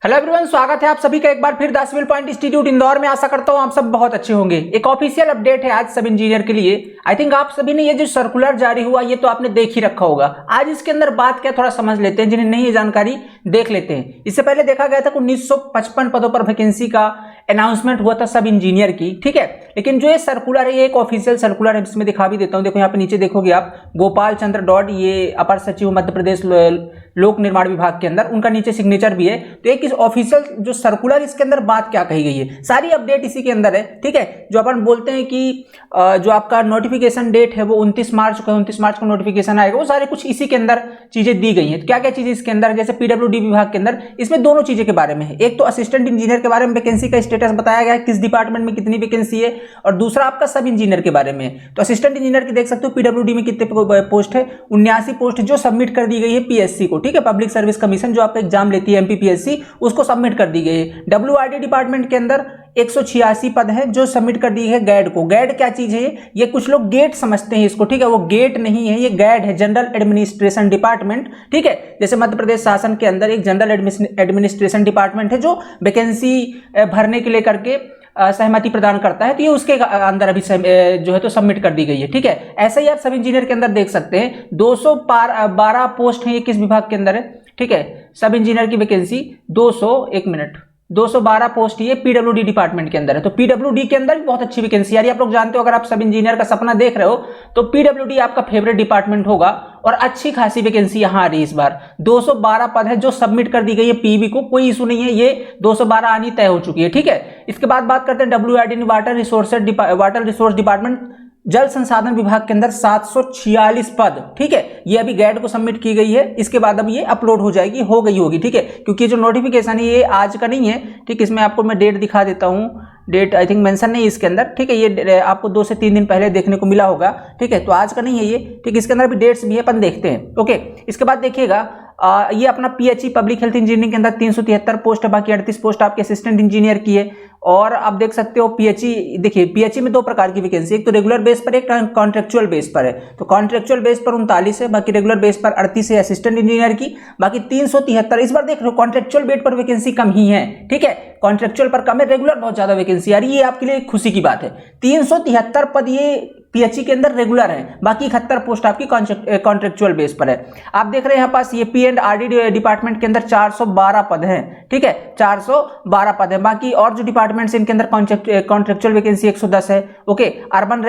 Hello everyone, स्वागत है आप सभी का एक बार फिर the civil point institute Indore में। आशा करता हूं आप सब बहुत अच्छे होंगे। एक ऑफिशियल अपडेट है आज सब इंजीनियर के लिए। आई थिंक आप सभी ने ये जो सर्कुलर जारी हुआ ये तो आपने देख ही रखा होगा। आज इसके अंदर बात क्या थोड़ा समझ लेते हैं, जिन्हें नहीं ये जानकारी देख लेते हैं। इससे पहले देखा गया था कि 1955 पदों पर वैकेंसी का अनाउंसमेंट हुआ था सब इंजीनियर की, ठीक है। लेकिन जो ये सर्कुलर है ये एक ऑफिशियल सर्कुलर है, इसमें दिखा भी देता हूं। देखो यहाँ पे नीचे देखोगे आप, गोपाल चंद्र डॉट, ये अपर सचिव मध्य प्रदेश लोक निर्माण विभाग के अंदर, उनका नीचे सिग्नेचर भी है। तो एक ऑफिशियल जो सर्कुलर, इसके अंदर बात क्या कही गई है, सारी अपडेट इसी के अंदर है, ठीक है। जो अपन बोलते हैं कि जो आपका नोटिफिकेशन डेट है वो 29 मार्च को है, 29 मार्च को नोटिफिकेशन आएगा, वो सारे कुछ इसी के अंदर चीजें दी गई हैं। तो क्या क्या चीजें इसके अंदर, जैसे पीडब्ल्यूडी विभाग के अंदर, इसमें दोनों चीजें के बारे में है। एक तो असिस्टेंट इंजीनियर के बारे में वैकेंसी का स्टेटस बताया गया है, किस डिपार्टमेंट में कितनी वैकेंसी है, और दूसरा आपका सब इंजीनियर के बारे में। तो असिस्टेंट इंजीनियर की देख सकते हो पीडब्ल्यूडी में कितने पोस्ट है, 79 पोस्ट जो सबमिट कर दी गई है पीएससी को, ठीक है, पब्लिक सर्विस कमीशन, जो आपका एग्जाम लेती है एमपीपीएससी, उसको सबमिट कर दी गई है। डब्ल्यूआरडी डिपार्टमेंट के अंदर 186 पद हैं जो सबमिट कर दी है गैड को। गैड क्या चीज है, ये कुछ लोग गेट समझते हैं इसको, ठीक है, वो गेट नहीं है, ये गैड है, जनरल एडमिनिस्ट्रेशन डिपार्टमेंट, ठीक है। जैसे मध्य प्रदेश शासन के अंदर एक जनरल एडमिनिस्ट्रेशन डिपार्टमेंट है जो वैकेंसी भरने के लिए करके सहमति प्रदान करता है, तो ये उसके अंदर अभी जो है तो सबमिट कर दी गई है, ठीक है। ऐसे ही आप सब इंजीनियर के अंदर देख सकते हैं 212 पोस्ट है, ये किस विभाग के अंदर है, ठीक है, सब इंजीनियर की वैकेंसी 212 पोस्ट ये पीडब्ल्यूडी डिपार्टमेंट के अंदर है। तो पीडब्ल्यूडी के अंदर भी बहुत अच्छी वैकेंसी आ रही है। आप लोग जानते हो, अगर आप सब इंजीनियर का सपना देख रहे हो तो पीडब्ल्यूडी आपका फेवरेट डिपार्टमेंट होगा, और अच्छी खासी वैकेंसी यहां आ रही है इस बार। 212 पद है जो सबमिट कर दी गई है पीबी को, कोई इशू नहीं है, ये 212 आनी तय हो चुकी है, ठीक है। इसके बाद बात करते हैं डब्ल्यूआरडी वाटर रिसोर्स डिपार्टमेंट, जल संसाधन विभाग के अंदर 746 पद, ठीक है, ये अभी गैड को सबमिट की गई है। इसके बाद अब ये अपलोड हो जाएगी, हो गई होगी, ठीक है, क्योंकि जो नोटिफिकेशन है ये आज का नहीं है, ठीक। इसमें आपको मैं डेट दिखा देता हूं, डेट आई थिंक मेंशन नहीं है इसके अंदर, ठीक है, ये आपको 2 से 3 दिन पहले देखने को मिला होगा, ठीक है, तो आज का नहीं है ये, ठीक। इसके अंदर भी डेट्स भी है, अपन देखते हैं, ओके। इसके बाद देखिएगा ये अपना पीएचई पब्लिक हेल्थ इंजीनियरिंग के अंदर 373 पोस्ट है, बाकी 38 पोस्ट आपके असिस्टेंट इंजीनियर की है। और आप देख सकते हो पीएचई, देखिए पीएचई में 2 प्रकार की वैकेंसी, एक तो रेगुलर बेस पर, एक कॉन्ट्रेक्चुअल बेस पर है। तो कॉन्ट्रेक्चुअल बेस पर 39 है, बाकी रेगुलर बेस पर 38 है असिस्टेंट इंजीनियर की, बाकी 373। इस बार देख रहे हो कॉन्ट्रेक्चुअल बेस पर वैकेंसी कम ही है, ठीक है, कॉन्ट्रेक्चुअल पर कम है, रेगुलर बहुत ज्यादा वैकेंसी आ रही है, ये आपके लिए खुशी की बात है। 373 पद ये पीएचई के अंदर रेगुलर है, बाकी 71 पोस्ट आपकी कॉन्ट्रेक्चुअल बेस पर है। आप देख रहे हैं यहाँ पास ये पी एंड आरडी डिपार्टमेंट के अंदर 412 पद हैं, ठीक है, 412 पद है। बाकी और जो डिपार्टमेंट्स इनके अंदर कॉन्ट्रेक्चुअल वैकेंसी 110 है, ओके। अर्बन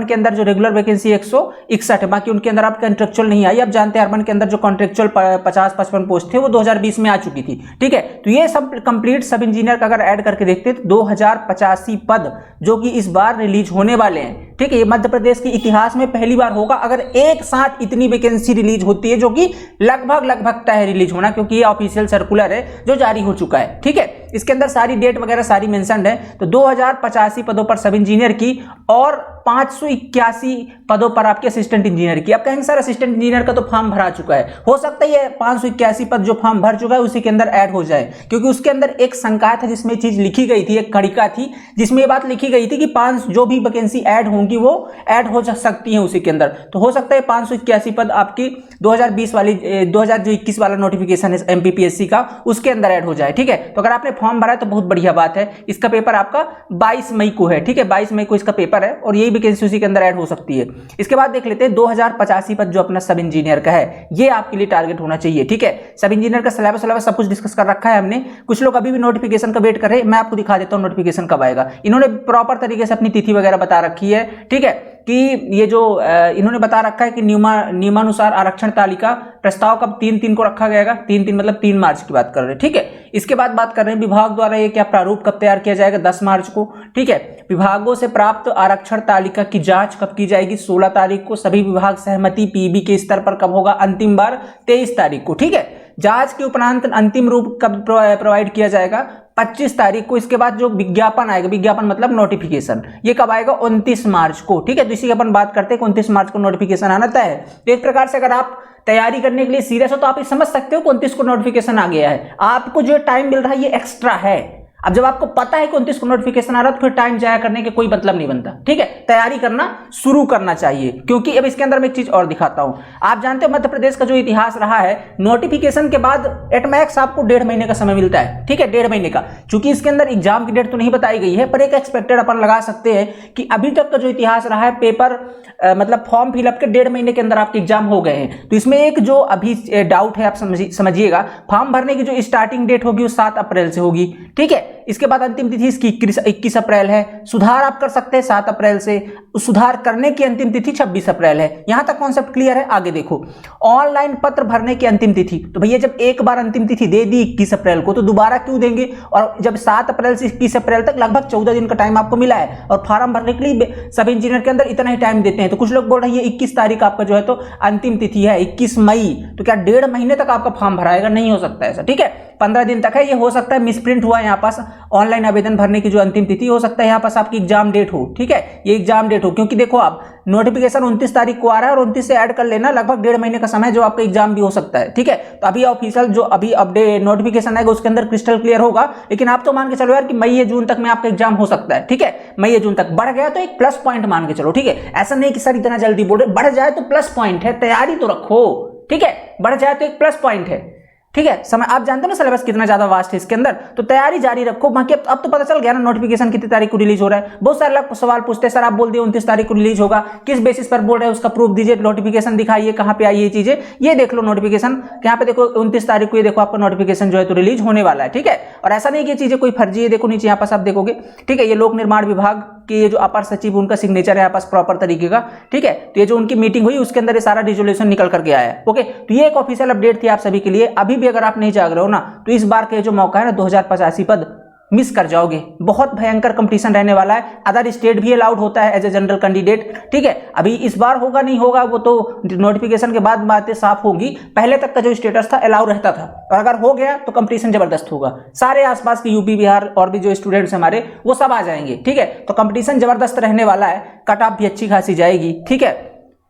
के अंदर जो रेगुलर वैकेंसी 161 है, बाकी उनके अंदर आप कॉन्ट्रेक्चुअल नहीं आई। आप जानते हैं अर्बन के अंदर जो कॉन्ट्रेक्चुअल 50-55 पोस्ट थे वो 2020 में आ चुकी थी, ठीक है। तो ये सब कंप्लीट सब इंजीनियर का अगर ऐड करके देखते हैं तो 2085 पद जो कि इस बार रिलीज होने वाले हैं, ठीक है। ये मध्य प्रदेश के इतिहास में पहली बार होगा अगर एक साथ इतनी वैकेंसी रिलीज होती है, जो कि लगभग तय है रिलीज होना, क्योंकि ये ऑफिशियल सर्कुलर है जो जारी हो चुका है, ठीक है। इसके अंदर सारी डेट वगैरह सारी मेंशन्ड है। तो 2085 पदों पर सब इंजीनियर की और 581 पदों पर आपके असिस्टेंट इंजीनियर की। आप कहेंगे सर असिस्टेंट इंजीनियर का तो फॉर्म भरा चुका है, हो सकता है 581 पद जो फॉर्म भर चुका है उसी के अंदर ऐड हो जाए, क्योंकि उसके अंदर एक शंका था जिसमें चीज लिखी गई थी, एक कड़िका थी जिसमें ये बात लिखी गई थी कि 5 जो भी वैकेंसी ऐड होंगी वो ऐड हो सकती है उसी के अंदर। तो हो सकता है 581 पद आपकी 2021 वाला नोटिफिकेशन है एमपीपीएससी का, उसके अंदर ऐड हो जाए, ठीक है। तो अगर आपने फॉर्म भरा है तो बहुत बढ़िया बात है। इसका पेपर आपका 22 मई को है, ठीक है, 22 मई को इसका पेपर है, और यही वैकेंसी उसी के अंदर ऐड हो सकती है। इसके बाद देख लेते हैं 2085 पद जो अपना सब इंजीनियर का है, ये आपके लिए टारगेट होना चाहिए, ठीक है। सब इंजीनियर का सिलेबस सब कुछ डिस्कस कर रखा है हमने। कुछ लोग अभी भी नोटिफिकेशन का वेट कर रहे हैं, मैं आपको दिखा देता हूं नोटिफिकेशन कब आएगा। इन्होंने प्रॉपर तरीके से अपनी तिथि वगैरह बता रखी है, ठीक है, कि ये जो इन्होंने बता रखा है कि नियमानुसार आरक्षण तालिका प्रस्ताव कब 3/3 को रखा गया, 3/3 मतलब 3 मार्च की बात कर रहे हैं, ठीक है। इसके बाद बात कर रहे हैं विभाग द्वारा ये क्या प्रारूप कब तैयार किया जाएगा, 10 मार्च को, ठीक है। विभागों से प्राप्त आरक्षण तालिका की जांच कब की जाएगी, 16 तारीख को। सभी विभाग सहमति पीबी के स्तर पर कब होगा, अंतिम बार 23 तारीख को, ठीक है। जांच के उपरांत अंतिम रूप कब प्रोवाइड किया जाएगा, 25 तारीख को। इसके बाद जो विज्ञापन आएगा, विज्ञापन मतलब नोटिफिकेशन, ये कब आएगा, 29 मार्च को, ठीक है। तो इसी की अपन बात करते हैं, 29 मार्च को नोटिफिकेशन आना तय है। तो एक प्रकार से अगर आप तैयारी करने के लिए सीरियस हो तो आप ये समझ सकते हो 29 को नोटिफिकेशन आ गया है, आपको जो टाइम मिल रहा है ये एक्स्ट्रा है। अब जब आपको पता है कि 29 को नोटिफिकेशन आ रहा है तो फिर टाइम जाया करने के कोई मतलब नहीं बनता, ठीक है। तैयारी करना शुरू करना चाहिए, क्योंकि अब इसके अंदर मैं एक चीज और दिखाता हूं। आप जानते हो मध्य प्रदेश का जो इतिहास रहा है, नोटिफिकेशन के बाद एट मैक्स आपको 1.5 महीने का समय मिलता है, ठीक है, 1.5 महीने का। चूंकि इसके अंदर एग्जाम की डेट तो नहीं बताई गई है, पर एक एक्सपेक्टेड अपन लगा सकते हैं कि अभी तक का जो इतिहास रहा है, पेपर मतलब फॉर्म फिलअप के 1.5 महीने के अंदर आपके एग्जाम हो गए हैं। तो इसमें एक जो अभी डाउट है, आप समझिएगा, फॉर्म भरने की जो स्टार्टिंग डेट होगी वो 7 अप्रैल से होगी, ठीक है। इसके बाद अंतिम तिथि इसकी 21 अप्रैल है। सुधार आप कर सकते हैं 7 अप्रैल से, सुधार करने की अंतिम तिथि 26 अप्रैल है। यहां तक कॉन्सेप्ट क्लियर है। आगे देखो, ऑनलाइन पत्र भरने की अंतिम तिथि, तो भैया जब एक बार अंतिम तिथि दे दी 21 अप्रैल को, तो दोबारा क्यों देंगे? और जब 7 अप्रैल से 21 अप्रैल तक लगभग 14 दिन का टाइम आपको मिला है, और फॉर्म भरने के लिए सब इंजीनियर के अंदर इतना ही टाइम देते हैं। तो कुछ लोग बोल रहे हैं 21 तारीख आपका जो है तो अंतिम तिथि है, 21 मई, तो क्या 1.5 महीने तक आपका फॉर्म भराएगा? नहीं हो सकता ऐसा, ठीक है। 15 दिन तक है। ये हो सकता है मिसप्रिंट हुआ यहाँ पास, ऑनलाइन आवेदन भरने की जो अंतिम तिथि, हो सकता है यहाँ पास आपकी एग्जाम डेट हो, ठीक है, ये एग्जाम डेट हो। क्योंकि देखो आप, नोटिफिकेशन 29 तारीख को आ रहा है और 29 से ऐड कर लेना, लगभग 1.5 महीने का समय जो आपका एग्जाम भी हो सकता है, ठीक है। तो अभी ऑफिशियल जो अभी अपडेट नोटिफिकेशन आएगा उसके अंदर क्रिस्टल क्लियर होगा, लेकिन आप तो मान के चलो यार कि मई या जून तक में आपका एग्जाम हो सकता है, ठीक है। मई या जून तक बढ़ गया तो एक प्लस पॉइंट मान के चलो, ठीक है। ऐसा नहीं कि सर इतना जल्दी बोल रहे, बढ़ जाए तो प्लस पॉइंट है, तैयारी तो रखो, ठीक है। बढ़ जाए तो एक प्लस पॉइंट है, ठीक है। समय आप जानते हो ना सिलेबस कितना ज्यादा वास्ट है इसके अंदर, तो तैयारी जारी रखो। बाकी अब तो पता चल गया ना नोटिफिकेशन कितनी तारीख को रिलीज हो रहा है। बहुत सारे लोग सवाल पूछते हैं, सर आप बोल दिए 29 तारीख को रिलीज होगा, किस बेसिस पर बोल रहे हैं, उसका प्रूफ दीजिए, नोटिफिकेशन दिखाइए, कहां पे आई ये चीजें। ये देख लो नोटिफिकेशन, यहाँ पे देखो 29 तारीख को, ये देखो आपका नोटिफिकेशन जो है तो रिलीज होने वाला है, ठीक है। और ऐसा नहीं कि चीजें कोई फर्जी है, देखो नीचे यहाँ पास आप देखोगे, ठीक है। ये लोक निर्माण विभाग के ये जो अपर सचिव उनका सिग्नेचर है यहाँ पास प्रॉपर तरीके का, ठीक है। तो ये जो उनकी मीटिंग हुई उसके अंदर ये सारा रिजोल्यूशन निकल करके आया है, ओके। तो ये एक ऑफिशियल अपडेट थी आप सभी के लिए। अभी भी अगर आप नहीं जाग रहे हो ना, तो इस बार के जो मौका है ना, 2085 पद मिस कर जाओगे। बहुत भयंकर कंपटीशन रहने वाला है। अदर स्टेट भी अलाउड होता है एज ए जनरल कैंडिडेट, ठीक है। अभी इस बार होगा नहीं होगा वो तो नोटिफिकेशन के बाद बातें साफ होंगी। पहले तक का जो स्टेटस था अलाउ रहता था, और अगर हो गया तो कंपटीशन जबरदस्त होगा। सारे आसपास के यूपी बिहार और भी जो स्टूडेंट्स हमारे वो सब आ जाएंगे, ठीक है। तो कंपटीशन जबरदस्त रहने वाला है, कट ऑफ भी अच्छी खासी जाएगी, ठीक है।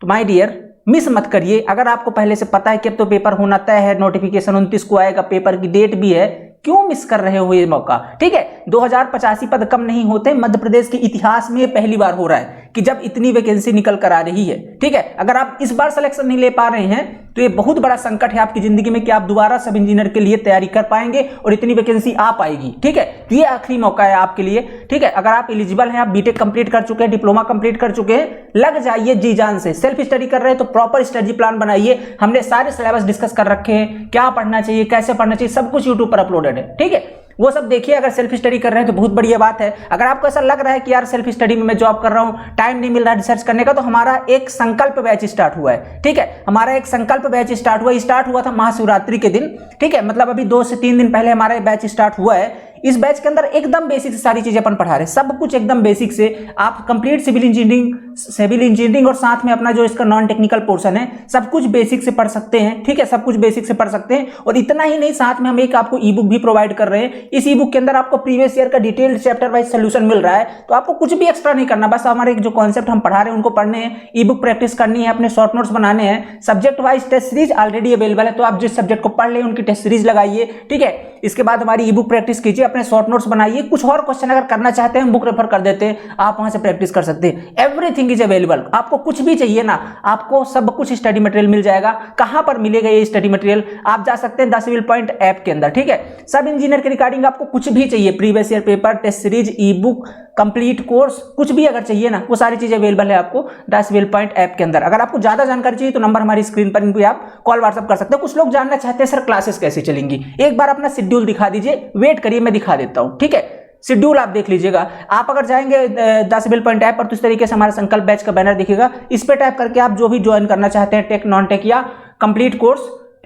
तो माय डियर, मिस मत करिए। अगर आपको पहले से पता है कि अब तो पेपर होना तय है, नोटिफिकेशन 29 को आएगा, पेपर की डेट भी है, क्यों मिस कर रहे हो ये मौका, ठीक है। 2085 पद कम नहीं होते। मध्य प्रदेश के इतिहास में पहली बार हो रहा है कि जब इतनी वैकेंसी निकल कर आ रही है, ठीक है। अगर आप इस बार सिलेक्शन नहीं ले पा रहे हैं तो ये बहुत बड़ा संकट है आपकी जिंदगी में कि आप दोबारा सब इंजीनियर के लिए तैयारी कर पाएंगे और इतनी वैकेंसी आ पाएगी, ठीक है। तो ये आखिरी मौका है आपके लिए, ठीक है। अगर आप एलिजिबल हैं, आप बीटेक कंप्लीट कर चुके हैं, डिप्लोमा कंप्लीट कर चुके हैं, लग जाइए जी जान से। सेल्फ स्टडी कर रहे हैं तो प्रॉपर स्टडी प्लान बनाइए। हमने सारे सिलेबस डिस्कस कर रखे हैं, क्या पढ़ना चाहिए, कैसे पढ़ना चाहिए, सब कुछ यूट्यूब पर अपलोडेड है, ठीक है। वो सब देखिए। अगर सेल्फ स्टडी कर रहे हैं तो बहुत बढ़िया बात है। अगर आपको ऐसा लग रहा है कि यार सेल्फ स्टडी में मैं जॉब कर रहा हूं, टाइम नहीं मिल रहा रिसर्च करने का, तो हमारा एक संकल्प बैच स्टार्ट हुआ है, ठीक है। हमारा एक संकल्प बैच स्टार्ट हुआ था महाशिवरात्रि के दिन, ठीक है। मतलब अभी 2 से 3 दिन पहले हमारा बैच स्टार्ट हुआ है। इस बैच के अंदर एकदम बेसिक से सारी चीजें अपन पढ़ा रहे हैं, सब कुछ एकदम बेसिक से। आप कंप्लीट सिविल इंजीनियरिंग और साथ में अपना जो इसका नॉन टेक्निकल पोर्शन है, सब कुछ बेसिक से पढ़ सकते हैं, ठीक है। सब कुछ बेसिक से पढ़ सकते हैं। और इतना ही नहीं, साथ में हम एक आपको ई बुक भी प्रोवाइड कर रहे हैं। इस ई बुक के अंदर आपको प्रीवियस ईयर का डिटेल्ड चैप्टर वाइज सोल्यूशन मिल रहा है। तो आपको कुछ भी एक्स्ट्रा नहीं करना, बस हमारे जो कॉन्सेप्ट हम पढ़ा रहे हैं उनको पढ़ने हैं, ई बुक प्रैक्टिस करनी है, अपने शॉर्ट नोट्स बनाने हैं। Subject wise test series already available है, तो आप जिस सब्जेक्ट को पढ़ लें उनकी टेस्ट सीरीज लगाइए, ठीक है। इसके बाद हमारी ई बुक प्रैक्टिस कीजिए, अपने शॉर्ट नोट्स बनाइए। कुछ और क्वेश्चन अगर करना चाहते हैं हम बुक रेफर कर देते हैं, आप वहां से प्रैक्टिस कर सकते हैं। Everything is available. आपको कुछ भी चाहिए ना, आपको सब कुछ स्टडी मटेरियल मिल जाएगा। कहां पर मिलेगा ये स्टडी मटेरियल? आप जा सकते हैं 10 सिविल पॉइंट ऐप के अंदर, ठीक है। सब इंजीनियर के रिगार्डिंग आपको कुछ भी चाहिए, previous year paper, test series, e book, complete course, कुछ भी अगर चाहिए ना, वो सारी चीजें अवेलेबल है आपको 10 सिविल पॉइंट ऐप के अंदर। अगर आपको ज्यादा जानकारी चाहिए तो नंबर हमारी स्क्रीन पर, इन पे आप कॉल व्हाट्सएप कर सकते हैं। कुछ लोग जानना चाहते हैं सर क्लासेस कैसे चलेंगी, एक बार अपना शेड्यूल दिखा दीजिए। वेट करिए, मैं दिखा देता हूं, ठीक है। शेड्यूल आप देख लीजिएगा। आप अगर जाएंगे 10 सिविल पॉइंट ऐप पर तो इस तरीके से हमारा संकल्प बैच का बैनर दिखेगा। इस पे टैप करके आप जो भी ज्वाइन करना चाहते हैं, टेक, नॉन टेक या complete course,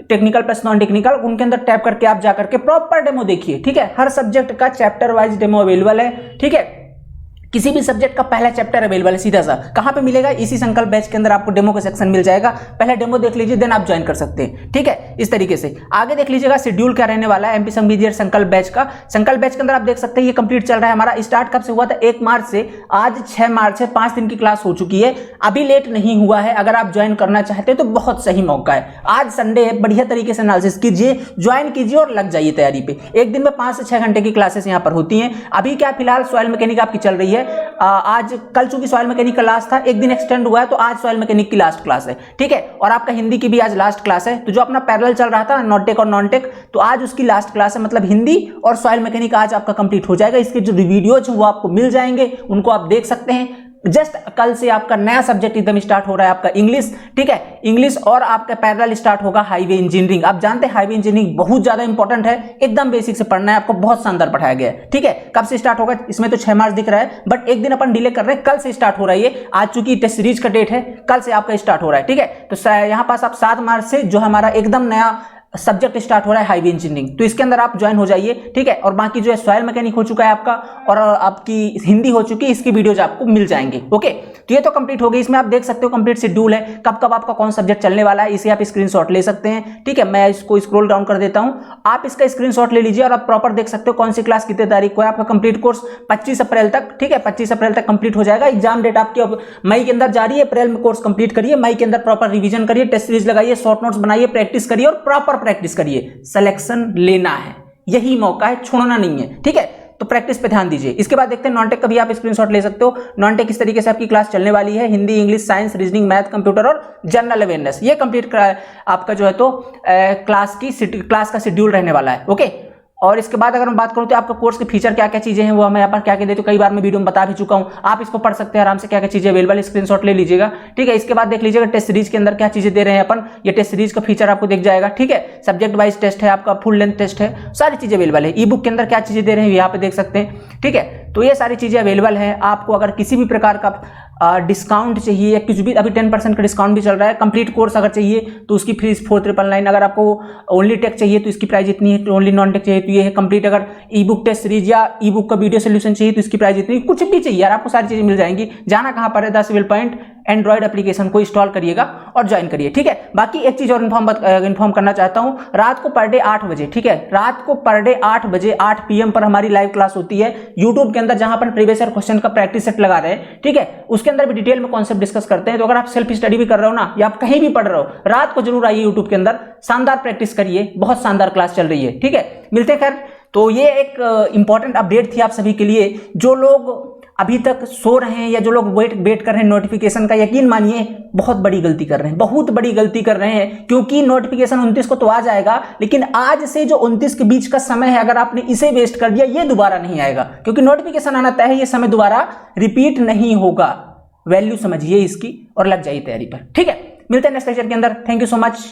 technical plus non technical, उनके अंदर टैप करके आप जाकर के प्रॉपर डेमो देखिए, ठीक है। हर सब्जेक्ट का चैप्टर वाइज डेमो अवेलेबल है, ठीक है। किसी भी सब्जेक्ट का पहला चैप्टर अवेलेबल है सीधा सा। कहां पे मिलेगा? इसी संकल्प बैच के अंदर आपको डेमो का सेक्शन मिल जाएगा। पहले डेमो देख लीजिए, देन आप ज्वाइन कर सकते हैं। ठीक है, इस तरीके से आगे देख लीजिएगा शेड्यूल क्या रहने वाला है एमपी संघ संकल्प बैच का। संकल्प बैच के अंदर आप देख सकते हैं ये कंप्लीट चल रहा है हमारा। स्टार्ट कब से हुआ था? 1 मार्च से। आज 6 मार्च है, 5 दिन की क्लास हो चुकी है। अभी लेट नहीं हुआ है। अगर आप ज्वाइन करना चाहते हैं तो बहुत सही मौका है। आज संडे है, बढ़िया तरीके से एनालिसिस कीजिए, ज्वाइन कीजिए और लग जाइए तैयारी पे। एक दिन में 5 से 6 घंटे की क्लासेस यहाँ पर होती हैं। अभी क्या फिलहाल सॉइल मैकेनिक आपकी चल रही है। आज कल चूंकि सॉइल मैकेनिक का लास्ट था, एक दिन एक्सटेंड हुआ है, तो आज सॉइल मैकेनिक की लास्ट क्लास है। ठीक है, और आपका हिंदी की भी आज लास्ट क्लास है। तो जो अपना पैरेलल चल रहा था नॉनटेक और नॉनटेक, तो आज उसकी लास्ट क्लास है, मतलब हिंदी और सॉइल मैकेनिक आज आपका कंप्लीट हो जाएगा। इसके जो वीडियोज वो आपको मिल जाएंगे, उनको आप देख सकते हैं। जस्ट कल से आपका नया सब्जेक्ट एकदम स्टार्ट हो रहा है, आपका इंग्लिश। ठीक है, इंग्लिश और आपका पैरेलल स्टार्ट होगा हाईवे इंजीनियरिंग। आप जानते हैं हाईवे इंजीनियरिंग बहुत ज्यादा इंपॉर्टेंट है, एकदम बेसिक से पढ़ना है आपको, बहुत शानदार पढ़ाया गया है। ठीक है, कब से स्टार्ट होगा? इसमें तो 6 मार्च दिख रहा है, बट एक दिन अपन डिले कर रहे हैं, कल से स्टार्ट हो रहा है ये। आज चूंकि टेस्ट सीरीज का डेट है, कल से आपका स्टार्ट हो रहा है। ठीक है, तो यहाँ पास आप 7 मार्च से जो हमारा एकदम नया सब्जेक्ट स्टार्ट हो रहा है हाईवे इंजीनियरिंग, तो इसके अंदर आप ज्वाइन हो जाइए। ठीक है, और बाकी जो है सॉइल मैकेनिक हो चुका है आपका, और आपकी हिंदी हो चुकी है, इसकी वीडियोज आपको मिल जाएंगे। ओके, तो ये तो कंप्लीट हो गई। इसमें आप देख सकते हो कंप्लीट शेड्यूल है, कब कब आपका कौन सब्जेक्ट चलने वाला है। इसे आप स्क्रीनशॉट ले सकते हैं। ठीक है, मैं इसको स्क्रॉल डाउन कर देता हूं, आप इसका स्क्रीनशॉट ले लीजिए और आप प्रॉपर देख सकते हो कौन सी क्लास कितने तारीख को है। आपका कंप्लीट कोर्स 25 अप्रैल तक, ठीक है, 25 अप्रैल तक कंप्लीट हो जाएगा। एग्जाम डेट आपकी अब मई के अंदर जारी है। अप्रैल में कोर्स कंप्लीट करिए, मई के अंदर प्रॉपर रिवीजन करिए, टेस्ट सीरीज लगाइए, शॉर्ट नोट्स बनाइए, प्रैक्टिस करिए और प्रॉपर प्रैक्टिस करिए। सिलेक्शन लेना है, यही मौका है, छोड़ना नहीं है। ठीक है, तो प्रैक्टिस पे ध्यान दीजिए। इसके बाद देखते हैं नॉनटेक का भी आप स्क्रीनशॉट ले सकते हो। नॉनटेक किस तरीके से आपकी क्लास चलने वाली है, Hindi, English, science, reasoning, math, computer और जनरल अवेयरनेस, ये कंप्लीट आपका जो है तो क्लास का शेड्यूल रहने वाला है। ओके, और इसके बाद अगर मैं बात करूं तो आपका कोर्स के फीचर क्या क्या चीजें हैं, वो हमें यहाँ पर क्या क्या देते हैं, कई बार मैं वीडियो में बता भी चुका हूं। आप इसको पढ़ सकते हैं आराम से, क्या क्या चीजें अवेलेबल, स्क्रीनशॉट ले लीजिएगा। ठीक है, इसके बाद देख लीजिएगा टेस्ट सीरीज के अंदर क्या चीजें दे रहे हैं अपन, ये टेस्ट सीरीज का फीचर आपको दिख जाएगा। ठीक है, सब्जेक्ट वाइज टेस्ट है आपका, फुल लेंथ टेस्ट है, सारी चीजें अवेलेबल है। ई बुक के अंदर क्या चीजें दे रहे हैं यहाँ पे देख सकते हैं। ठीक है, तो ये सारी चीजें अवेलेबल है। आपको अगर किसी भी प्रकार का डिस्काउंट चाहिए या कुछ भी, अभी 10% का डिस्काउंट भी चल रहा है। कंप्लीट कोर्स अगर चाहिए तो उसकी फीस 4999। अगर आपको ओनली टेक चाहिए तो इसकी प्राइस इतनी है, ओनली नॉन टेक चाहिए तो ये है कंप्लीट। अगर ई बुक टेस्ट सीरीज या ई बुक का वीडियो सोल्यूशन चाहिए तो इसकी प्राइस इतनी, कुछ भी चाहिए यार आपको सारी चीजें मिल जाएंगी। जाना कहाँ पर है? The civil point android application को इंस्टॉल करिएगा और ज्वाइन करिए। ठीक है, बाकी एक चीज और इन्फॉर्म करना चाहता हूं, रात को पर डे 8 बजे, ठीक है, रात को पर डे 8 बजे 8 PM पर हमारी लाइव क्लास होती है यूट्यूब के अंदर, जहां पर प्रीवियस ईयर क्वेश्चन का प्रैक्टिस सेट लगा रहे हैं। ठीक है, उसके अंदर भी डिटेल में कॉन्सेप्ट डिस्कस करते हैं। तो अगर आप सेल्फ स्टडी भी कर रहे हो ना, या आप कहीं भी पढ़ रहे हो, रात को जरूर आइए यूट्यूब के अंदर, शानदार प्रैक्टिस करिए, बहुत शानदार क्लास चल रही है। ठीक है, मिलते हैं। खैर, तो ये एक इंपॉर्टेंट अपडेट थी आप सभी के लिए। जो लोग अभी तक सो रहे हैं या जो लोग वेट कर रहे हैं नोटिफिकेशन का, यकीन मानिए बहुत बड़ी गलती कर रहे हैं, बहुत बड़ी गलती कर रहे हैं। क्योंकि नोटिफिकेशन 29 को तो आ जाएगा, लेकिन आज से जो 29 के बीच का समय है, अगर आपने इसे वेस्ट कर दिया, ये दोबारा नहीं आएगा। क्योंकि नोटिफिकेशन आना तय है, ये समय दोबारा रिपीट नहीं होगा। वैल्यू समझिए इसकी और लग जाइए तैयारी पर। ठीक है, मिलते हैं नेक्स्ट लेक्चर के अंदर। Thank you so much.